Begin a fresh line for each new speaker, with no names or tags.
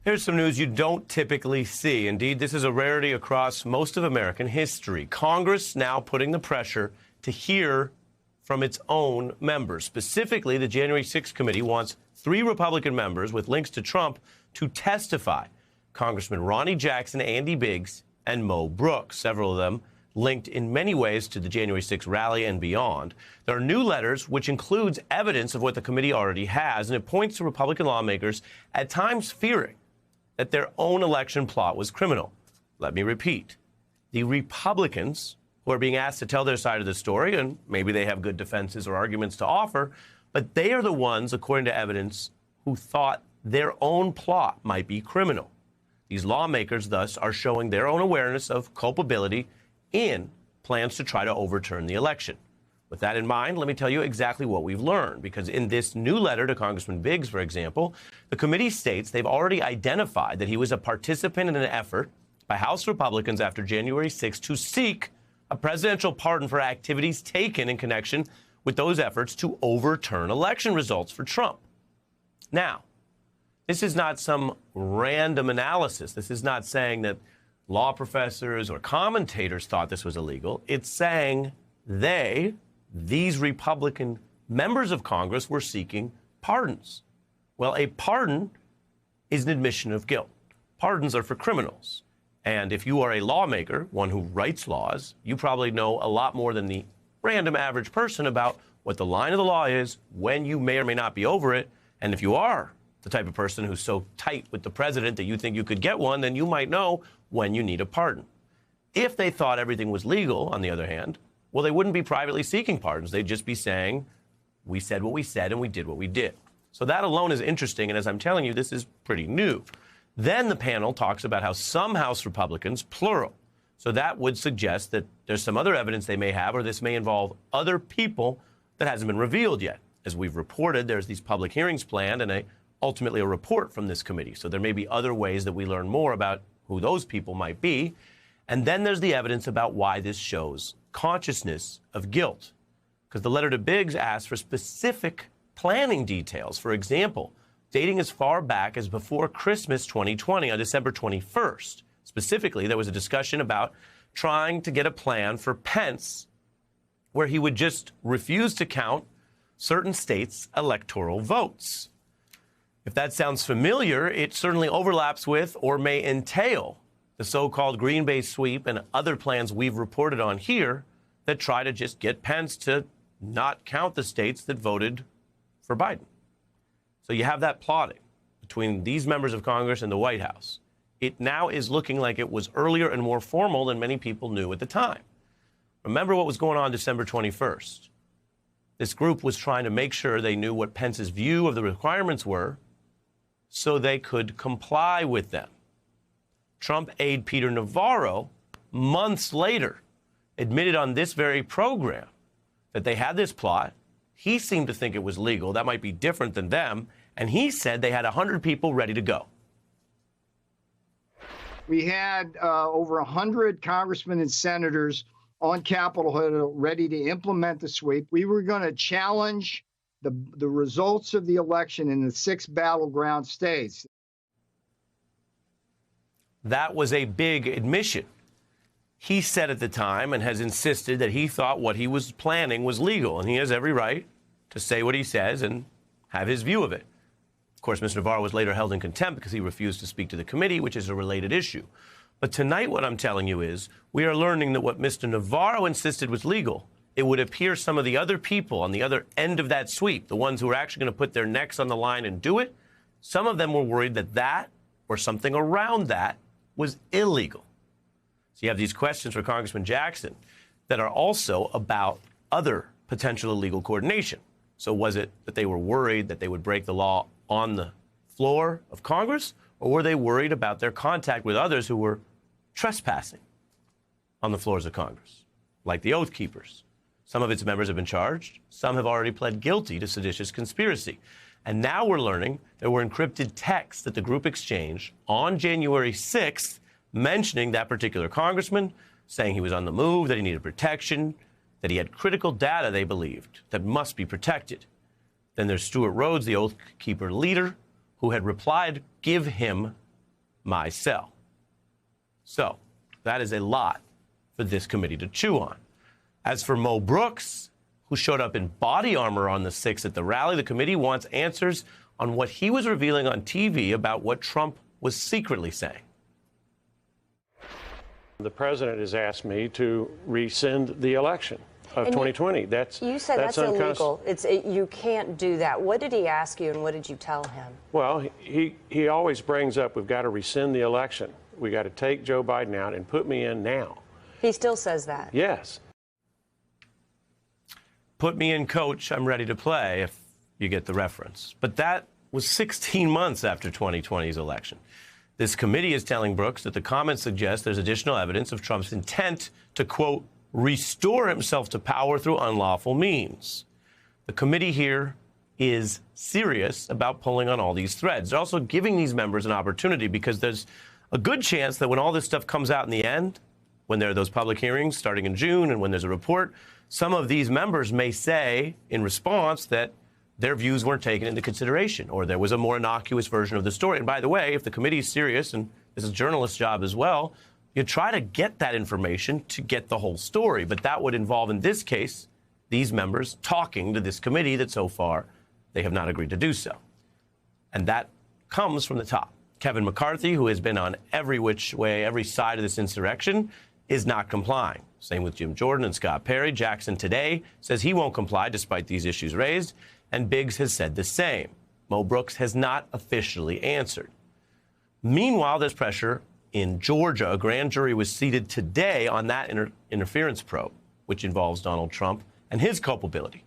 Here's some news you don't typically see. Indeed, this is a rarity across most of American history. Congress now putting the pressure to hear from its own members. Specifically, the January 6th committee wants 3 Republican members with links to Trump to testify. Congressman Ronny Jackson, Andy Biggs, and Mo Brooks, several of them linked in many ways to the January 6th rally and beyond. There are new letters, which includes evidence of what the committee already has, and it points to Republican lawmakers at times fearing that their own election plot was criminal. Let me repeat. The Republicans who are being asked to tell their side of the story, and maybe they have good defenses or arguments to offer, but they are the ones, according to evidence, who thought their own plot might be criminal. These lawmakers, thus, are showing their own awareness of culpability in plans to try to overturn the election. With that in mind, let me tell you exactly what we've learned, because in this new letter to Congressman Biggs, for example, the committee states they've already identified that he was a participant in an effort by House Republicans after January 6th to seek a presidential pardon for activities taken in connection with those efforts to overturn election results for Trump. Now, this is not some random analysis. This is not saying that law professors or commentators thought this was illegal. It's saying these Republican members of Congress were seeking pardons. Well, a pardon is an admission of guilt. Pardons are for criminals. And if you are a lawmaker, one who writes laws, you probably know a lot more than the random average person about what the line of the law is, when you may or may not be over it. And if you are the type of person who's so tight with the president that you think you could get one, then you might know when you need a pardon. If they thought everything was legal, on the other hand, well, they wouldn't be privately seeking pardons. They'd just be saying, we said what we said and we did what we did. So that alone is interesting. And as I'm telling you, this is pretty new. Then the panel talks about how some House Republicans, plural, so that would suggest that there's some other evidence they may have, or this may involve other people that hasn't been revealed yet. As we've reported, there's these public hearings planned and ultimately a report from this committee. So there may be other ways that we learn more about who those people might be. And then there's the evidence about why this shows consciousness of guilt. Because the letter to Biggs asks for specific planning details. For example, dating as far back as before Christmas 2020 on December 21st. Specifically, there was a discussion about trying to get a plan for Pence where he would just refuse to count certain states' electoral votes. If that sounds familiar, it certainly overlaps with or may entail the so-called Green Bay sweep and other plans we've reported on here that try to just get Pence to not count the states that voted for Biden. So you have that plotting between these members of Congress and the White House. It now is looking like it was earlier and more formal than many people knew at the time. Remember what was going on December 21st. This group was trying to make sure they knew what Pence's view of the requirements were so they could comply with them. Trump aide Peter Navarro, months later, admitted on this very program that they had this plot. He seemed to think it was legal. That might be different than them. And he said they had 100 people ready to go.
We had over 100 congressmen and senators on Capitol Hill ready to implement the sweep. We were going to challenge the results of the election in the 6 battleground states.
That was a big admission. He said at the time and has insisted that he thought what he was planning was legal, and he has every right to say what he says and have his view of it. Of course, Mr. Navarro was later held in contempt because he refused to speak to the committee, which is a related issue. But tonight what I'm telling you is we are learning that what Mr. Navarro insisted was legal, it would appear some of the other people on the other end of that sweep, the ones who were actually going to put their necks on the line and do it, some of them were worried that that or something around that was illegal. So you have these questions for Congressman Jackson that are also about other potential illegal coordination. So was it that they were worried that they would break the law on the floor of Congress, or were they worried about their contact with others who were trespassing on the floors of Congress, like the Oath Keepers? Some of its members have been charged. Some have already pled guilty to seditious conspiracy. And now we're learning there were encrypted texts that the group exchanged on January 6th mentioning that particular congressman, saying he was on the move, that he needed protection, that he had critical data, they believed, that must be protected. Then there's Stuart Rhodes, the Oath Keeper leader, who had replied, give him my cell. So that is a lot for this committee to chew on. As for Mo Brooks, who showed up in body armor on the 6th at the rally, the committee wants answers on what he was revealing on TV about what Trump was secretly saying.
The president has asked me to rescind the election of 2020.
You said that's illegal. You can't do that. What did he ask you, and what did you tell him?
Well, he always brings up, we've got to rescind the election. We got to take Joe Biden out and put me in now.
He still says that.
Yes.
Put me in, coach. I'm ready to play, if you get the reference. But that was 16 months after 2020's election. This committee is telling Brooks that the comments suggest there's additional evidence of Trump's intent to, quote, restore himself to power through unlawful means. The committee here is serious about pulling on all these threads. They're also giving these members an opportunity because there's a good chance that when all this stuff comes out in the end, when there are those public hearings starting in June and when there's a report, some of these members may say in response that their views weren't taken into consideration or there was a more innocuous version of the story. And by the way, if the committee is serious, and this is a journalist's job as well, you try to get that information to get the whole story. But that would involve, in this case, these members talking to this committee that so far they have not agreed to do so. And that comes from the top. Kevin McCarthy, who has been on every which way, every side of this insurrection, is not complying. Same with Jim Jordan and Scott Perry. Jackson today says he won't comply despite these issues raised. And Biggs has said the same. Mo Brooks has not officially answered. Meanwhile, there's pressure in Georgia. A grand jury was seated today on that interference probe, which involves Donald Trump and his culpability.